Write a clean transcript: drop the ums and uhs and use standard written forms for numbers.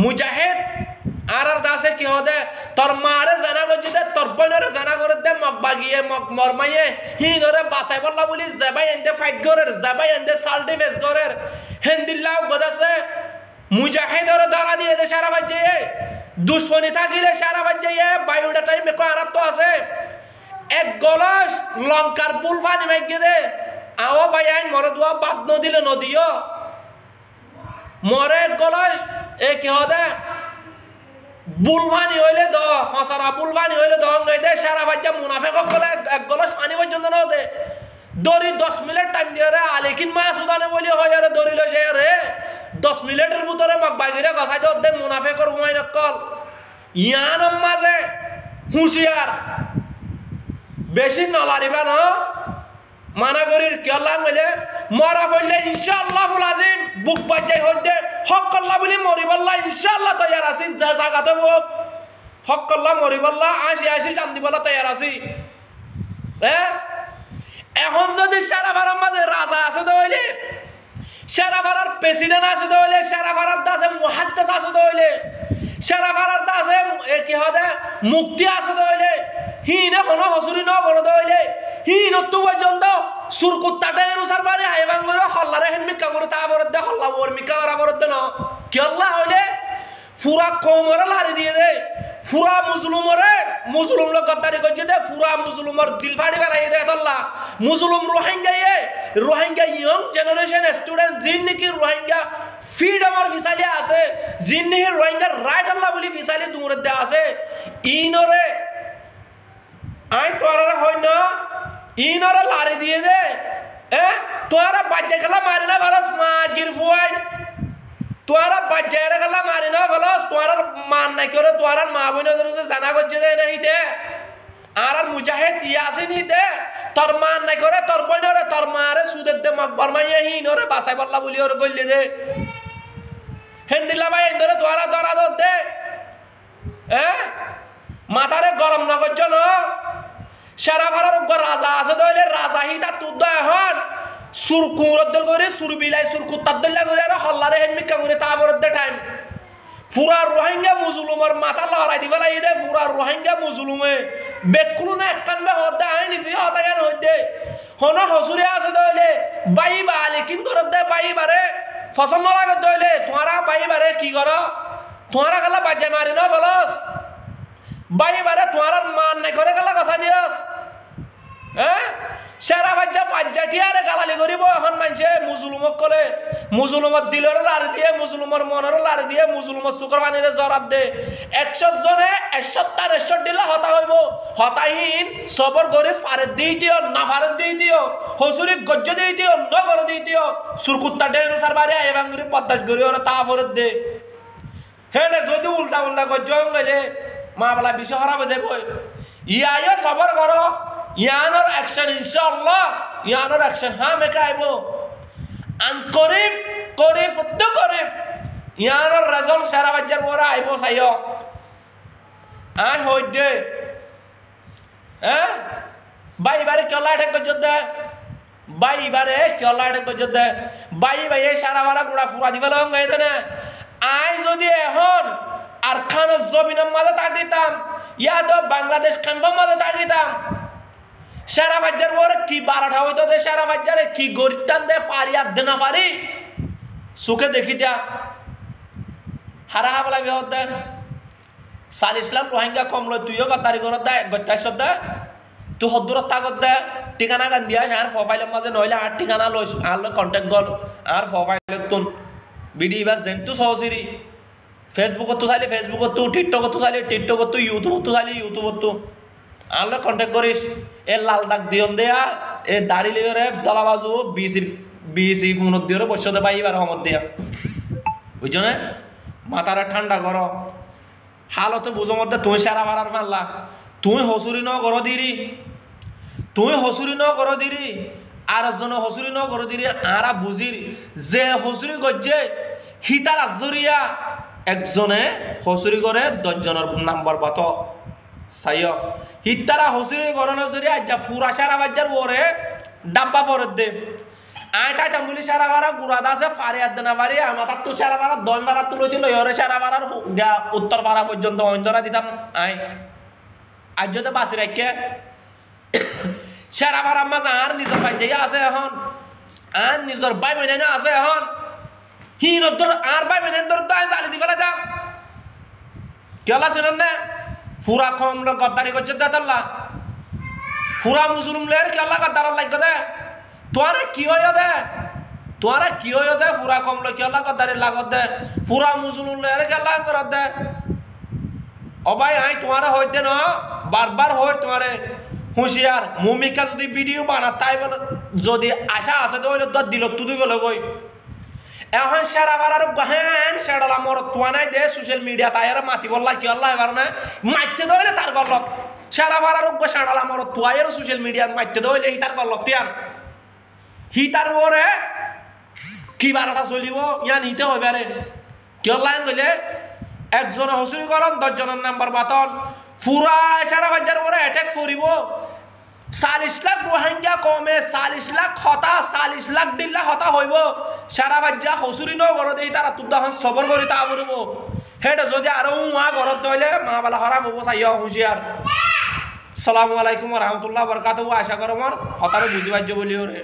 মুজাহিদ আর দাসে কি হদে তোর মারে জানা করছে দে তোর বোনের জানা করে দে মগবাগিয়ে মরমাইয়ে হিনরে বাসাই বললা বলি যাবাই এন্ডে ফাইট করে যাবাই এন্ডে সাল্টি ফেস করে হেন্দিল্লাহ গদাসে মুজাহিদর ধরা দিয়ে দে সারা বাজে দুশ্মনী থাকিলে সারা বাজে বায়ুডাটাই মেকো আর তো আছে এক গলস লঙ্কার পুল পানি মাইকে দে আও ভাই আইন মরে দুয়া বাদ নদিলে নদীও মরে এক গলস এ কি হদে বুলবানি হইলে দ হসারা বুলবানি হইলে দ নই দে সারা বাজে মুনাফিক গলে এক গলস পানি পর্যন্ত ন দে দড়ি 10 মিনিট টাইম দিয়ে রে আলেকিন মা সুদানে বলি হয় রে দড়ি লই যায় রে 10 মিনিটের ভিতরে মগবাগিরে গসাই দে মুনাফিকর হুমাই নকল ইয়ানম মাঝে হুঁশিয়ার বেশি নলারিবা না মানা করির কেলা মিলে মরা হইলে ইনশাআল্লাহুল আজিম বুক বাজাই হইতে হক কল্লা বলি মরিবাল্লাহ ইনশাআল্লাহ তৈয়ার আছি যা জায়গাতে বুক হক কল্লা মরিবাল্লাহ আসি চান্দিবাল্লাহ তৈয়ার আছি এখন যদি সারা ভারত মাঝে রাজা আছে দইলে সারা ভারত প্রেসিডেন্ট আছে দইলে সারা ভারত দাসে মুহাদ্দিস আছে দইলে সারা ভারত দাসে কি হদে মুক্তি আছে দইলে হিনে কোন হসুরি ন করে দইলে হিন তো পর্যন্ত সুরকুত্তাটা এরুসার বারে হাইবাং করে হল্লারে হেমিকা করে তা বরদ দে হল্লা ওর মিকা করা বরদ না কি আল্লাহ হইলে পুরা কোমরে লারি দিয়ে দে পুরা মুসলুম লোক গদ্দারি করছে দে পুরা মুসলুমর দিল ফাড়ি বেড়াই দে আল্লাহ মুসলুম রোহিঙ্গা ইয়ং জেনারেশন স্টুডেন্ট জিন নাকি রোহিঙ্গা ফ্রিডমর ফিসালি আছে জিন নাকি রোহিঙ্গা রাইট আল্লাহ বলি ফিসালি দূরে দে আছে ইনরে আই তোরা হয় না ইনরে লারি দিয়ে দে তোরা বাচ্চা খেলা মারি না ভালো মা গিরফুয়াই তোরা বাচ্চারা খেলা মারি না ভালো তোরা মান নাই করে তোরা মা বোন জানা করছে দে নাই দে আর মুজাহিদ ইয়াসিন হি দে তোর মান নাই করে তোর বোনরে তোর মারে সুদের দে মকবর মাইয়া হিনরে বাসাই বল্লা বলি ওর গল্লি দে হেন্দিল্লা ভাই এন্দরে তোরা দরা দে মাথারে গরম না করছ না সারা ভারত রাজা আছে দইলে রাজা হি তা তুদ এখন সুরকুরদ্দল করে সুরবিলাই সুরকুত্তাদ্দল্লা করে আর হল্লারে হেমিকা করে তা বরদ দে টাইম পুরা রোহিঙ্গা মুসলুমের মাথা লড়াই দিবে লাই দে পুরা রোহিঙ্গা মুসলুমে বেকুলু না একখান বে হদে আই নিজে হতা কেন হইতে হন হসুরে আছে দইলে বাইবা আলেকিন করদ দে বাইবারে ফসল না লাগে দইলে তোরা বাইবারে কি কর তোরা গলা বাজে মারি না বলস বাইবারে তোরা মান নাই করে গলা গসা দিয়স সারা বাজ্জা ফাজ্জাটিয়ারে গালালি করিব এখন মানছে মুসলুমক করে মুসলুমর দিলের লাড়ি দিয়ে মুসলুমর মনের লাড়ি দিয়ে মুসলুমর শুকর পানিরে জরাব দে 100 জনে 170 দিলে হতা হইব হতাহীন সবর করে ফারে দিয়ে দিও না ফারে দিয়ে দিও হসুরি গজ্জে দিয়ে দিও নগর দিয়ে দিও সুরকুত্তা ডেরু সার বাড়ি আইবাং করে পদ্মাস করি ওরা তা ফরত দে হেনে যদি উল্টা গজ্জ গেলে মা বলা বিষয় খারাপ হয়ে যাবো ইয়া সবর করো ইয়ানোর অ্যাকশন ইনশাআল্লাহ ইয়ানোর অ্যাকশন হ্যাঁ মেকা আইব আন করিব ইয়ানোর রেজাল্ট সারা বাজার পরে আইব চাইও আই হই দে বাইবারে কেলা ঠেক গজ্জত দে বাইবারে কেলা ঠেক গজ্জত দে বাই সারা বারা গুড়া ফুরা দিবে লং গাই দেনে আই যদি এখন আর খানের জমিনের মাঝে তাকিতাম ইয়া তো বাংলাদেশ খানফার মাঝে তাকিতাম সারা বাজার পরে কি 12টা হইতো দে সারা বাজারে কি গরিবটান দে পারি আর দে না পারি সুখে দেখি দিয়া হারা বলা বিহত দে 40 লাখ রোহিঙ্গা কমলো তুইও গদ্দারি করত দে গত্তাই সদ দে তুই হদ্দুরত তাগত দে ঠিকানা গান দিয়া আর প্রোফাইলের মাঝে নইলে আর ঠিকানা লইস আর কন্ট্যাক্ট গল আর প্রোফাইলত তুন বিডি বাস যেন তু সহসিরি ফেসবুকত তো চাইলে ফেসবুকত তো টিকটকত তো চাইলে টিকটকত তো ইউটিউবত তো চাইলে ইউটিউবত তো আনলে কন্ট্যাক্ট করিস এ লাল দাগ দিয়ন দেয়া এ দাড়ি লিওরে দলা বাজু বিসি ফোনত দিওরে বসতে পাই আর হমত দিয়া বুঝছো না মাথারে ঠান্ডা করো হালতে বুঝো মধ্যে তুই সারা মারার মারলা তুই হসুরি ন করো দিরি আর একজন হসুরি ন করো দিরি আরা বুঝির যে হসুরি গজ্জে হিতার আজরিয়া একজনে হসুরি করে 10 জনের নাম্বার বাত সাইয় হিতারা হসুরি গরনের জরিয়া যা ফুরা সারা বাজার ওরে ডাব্বা পরে দে আই তাইতাম বলি সারা বারা গুড়াদা আছে পারি আর না পারি আমার তো সারা বারা দম বারা তুলেছিল ইহরে সারা বারার উত্তর পাড়া পর্যন্ত অন্ধরা দিতাম আই আজ যদি বাসি রাখে সারা বারার মাঝে আর নিজের ভাই যে আছে এখন আর নিজের ভাই বোন আছে এখন হিন তোর আর ভাই বোন তোর তো জালি দি করে যাম কেলা শুনেন না ফুরা কম লোক গদ্দারি করছে দাতাল্লা ফুরা মুসলিম লের কেলা গদ্দার লাগবে দে তোরা কি হয় দে তোরা কি হয় দে ফুরা কম লোক কেলা গদ্দারি লাগত দে ফুরা মুসলিম লের কেলা করত দে ও ভাই আই তোমারা হইতে না বারবার হয় তোমারে হুঁশিয়ার মুমিকা যদি ভিডিও বানা তাই বলে যদি আশা আছে তো হইলে দিল তুই গেল কই এখন সারা বারার গহেন সেডালা মর তোয়া নাই দে সোশ্যাল মিডিয়া তাই আর মাতি বললা কি আল্লাহ এবার না মাইতে দইলে তার গল্লত সারা বারার সেডালা মর তোয়াইয়ের সোশ্যাল মিডিয়া মাইতে দইলে হি তার গল্লত তিয়ান হি তার ওরে কি বারোটা চলিব ইয়ান হিতে হইবে রে কি আল্লাহ কইলে একজনে হসুরি করন 10 জনের নাম্বার বাতন পুরা সারা বাজার ওরে অ্যাটাক করিব 40 লাখ রোহিঙ্গা কমে 40 লাখ হতা 40 লাখ দিল্লা হতা হইব সারা বাজ্যা হসুরি ন ঘর দেই তারা তুই তখন সবর করি তা বলব হেটা যদি আরো উয়া ঘরত দইলে মা বালা হারাম হবো চাইয়া হুঁশিয়ার আসসালামু আলাইকুম ওয়া রাহমাতুল্লাহি ওয়া বারাকাতুহু আশা করো মোর হতারে বুঝি পাইছো বলিও রে